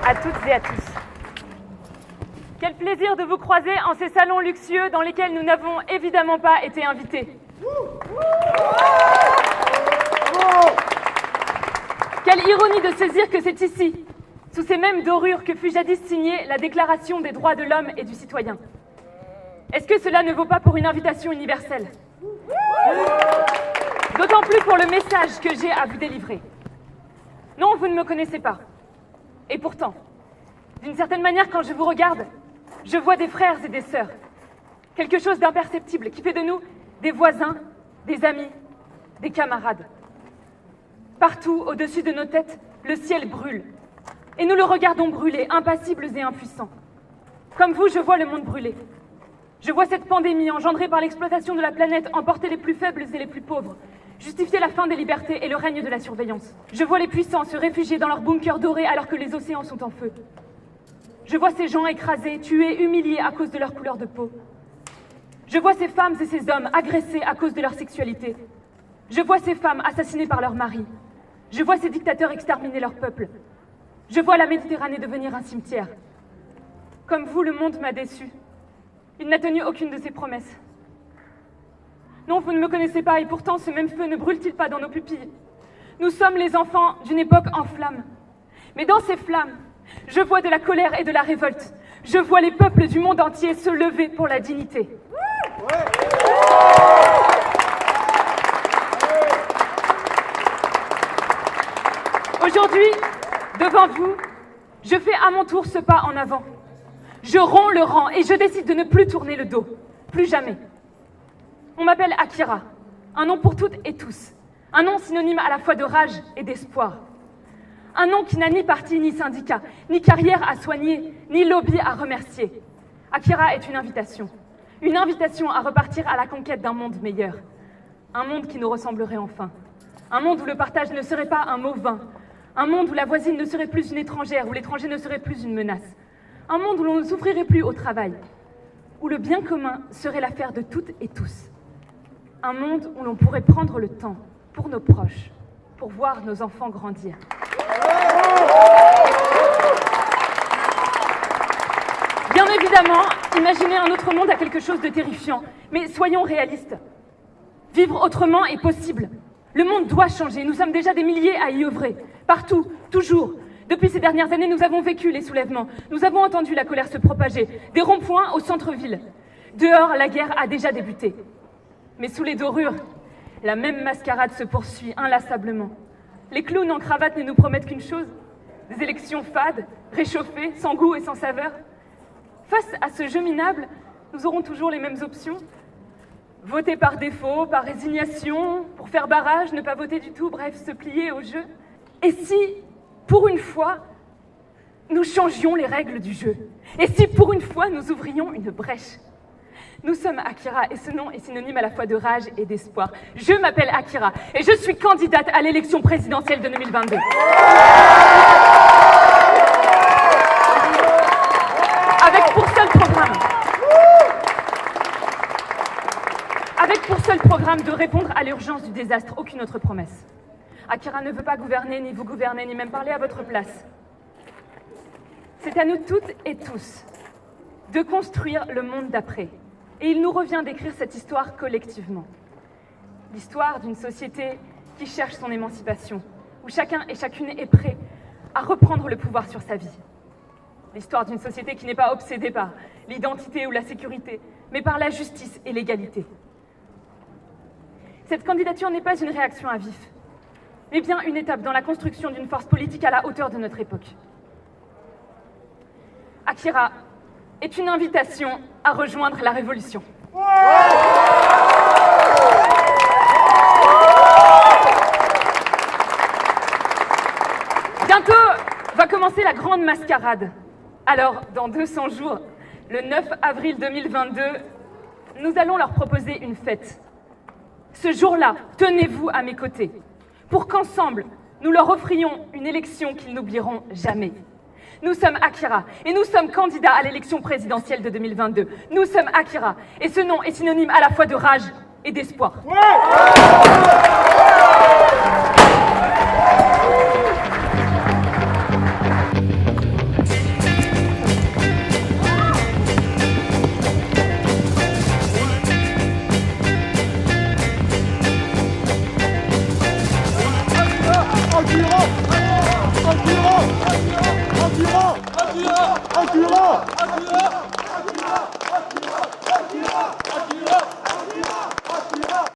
à toutes et à tous. Quel plaisir de vous croiser en ces salons luxueux dans lesquels nous n'avons évidemment pas été invités. Quelle ironie de se dire que c'est ici, sous ces mêmes dorures, que fut jadis signée la Déclaration des droits de l'homme et du citoyen. Est-ce que cela ne vaut pas pour une invitation universelle? D'autant plus pour le message que j'ai à vous délivrer. Non, vous ne me connaissez pas. Et pourtant, d'une certaine manière, quand je vous regarde, je vois des frères et des sœurs. Quelque chose d'imperceptible qui fait de nous des voisins, des amis, des camarades. Partout, au-dessus de nos têtes, le ciel brûle. Et nous le regardons brûler, impassibles et impuissants. Comme vous, je vois le monde brûler. Je vois cette pandémie engendrée par l'exploitation de la planète emporter les plus faibles et les plus pauvres, justifier la fin des libertés et le règne de la surveillance. Je vois les puissants se réfugier dans leurs bunkers dorés alors que les océans sont en feu. Je vois ces gens écrasés, tués, humiliés à cause de leur couleur de peau. Je vois ces femmes et ces hommes agressés à cause de leur sexualité. Je vois ces femmes assassinées par leurs maris. Je vois ces dictateurs exterminer leur peuple. Je vois la Méditerranée devenir un cimetière. Comme vous, le monde m'a déçu. Il n'a tenu aucune de ses promesses. Non, vous ne me connaissez pas, et pourtant ce même feu ne brûle-t-il pas dans nos pupilles? Nous sommes les enfants d'une époque en flammes. Mais dans ces flammes, je vois de la colère et de la révolte. Je vois les peuples du monde entier se lever pour la dignité. Aujourd'hui, devant vous, je fais à mon tour ce pas en avant. Je romps le rang et je décide de ne plus tourner le dos. Plus jamais. On m'appelle Akira, un nom pour toutes et tous. Un nom synonyme à la fois de rage et d'espoir. Un nom qui n'a ni parti ni syndicat, ni carrière à soigner, ni lobby à remercier. Akira est une invitation. Une invitation à repartir à la conquête d'un monde meilleur. Un monde qui nous ressemblerait enfin. Un monde où le partage ne serait pas un mot vain. Un monde où la voisine ne serait plus une étrangère, où l'étranger ne serait plus une menace. Un monde où l'on ne souffrirait plus au travail. Où le bien commun serait l'affaire de toutes et tous. Un monde où l'on pourrait prendre le temps pour nos proches, pour voir nos enfants grandir. Bien évidemment, imaginer un autre monde a quelque chose de terrifiant, mais soyons réalistes. Vivre autrement est possible. Le monde doit changer, nous sommes déjà des milliers à y œuvrer. Partout, toujours. Depuis ces dernières années, nous avons vécu les soulèvements. Nous avons entendu la colère se propager, des ronds-points au centre-ville. Dehors, la guerre a déjà débuté. Mais sous les dorures, la même mascarade se poursuit inlassablement. Les clowns en cravate ne nous promettent qu'une chose, des élections fades, réchauffées, sans goût et sans saveur. Face à ce jeu minable, nous aurons toujours les mêmes options. Voter par défaut, par résignation, pour faire barrage, ne pas voter du tout, bref, se plier au jeu. Et si, pour une fois, nous changions les règles du jeu? Et si, pour une fois, nous ouvrions une brèche? Nous sommes Akira, et ce nom est synonyme à la fois de rage et d'espoir. Je m'appelle Akira, et je suis candidate à l'élection présidentielle de 2022. Avec pour seul programme de répondre à l'urgence du désastre, aucune autre promesse. Akira ne veut pas gouverner, ni vous gouverner, ni même parler à votre place. C'est à nous toutes et tous de construire le monde d'après. Et il nous revient d'écrire cette histoire collectivement. L'histoire d'une société qui cherche son émancipation, où chacun et chacune est prêt à reprendre le pouvoir sur sa vie. L'histoire d'une société qui n'est pas obsédée par l'identité ou la sécurité, mais par la justice et l'égalité. Cette candidature n'est pas une réaction à vif, mais bien une étape dans la construction d'une force politique à la hauteur de notre époque. Akira est une invitation à rejoindre la révolution. Bientôt va commencer la grande mascarade. Alors, dans 200 jours, le 9 avril 2022, nous allons leur proposer une fête. Ce jour-là, tenez-vous à mes côtés, pour qu'ensemble, nous leur offrions une élection qu'ils n'oublieront jamais. Nous sommes Akira, et nous sommes candidats à l'élection présidentielle de 2022. Nous sommes Akira, et ce nom est synonyme à la fois de rage et d'espoir. Ouais.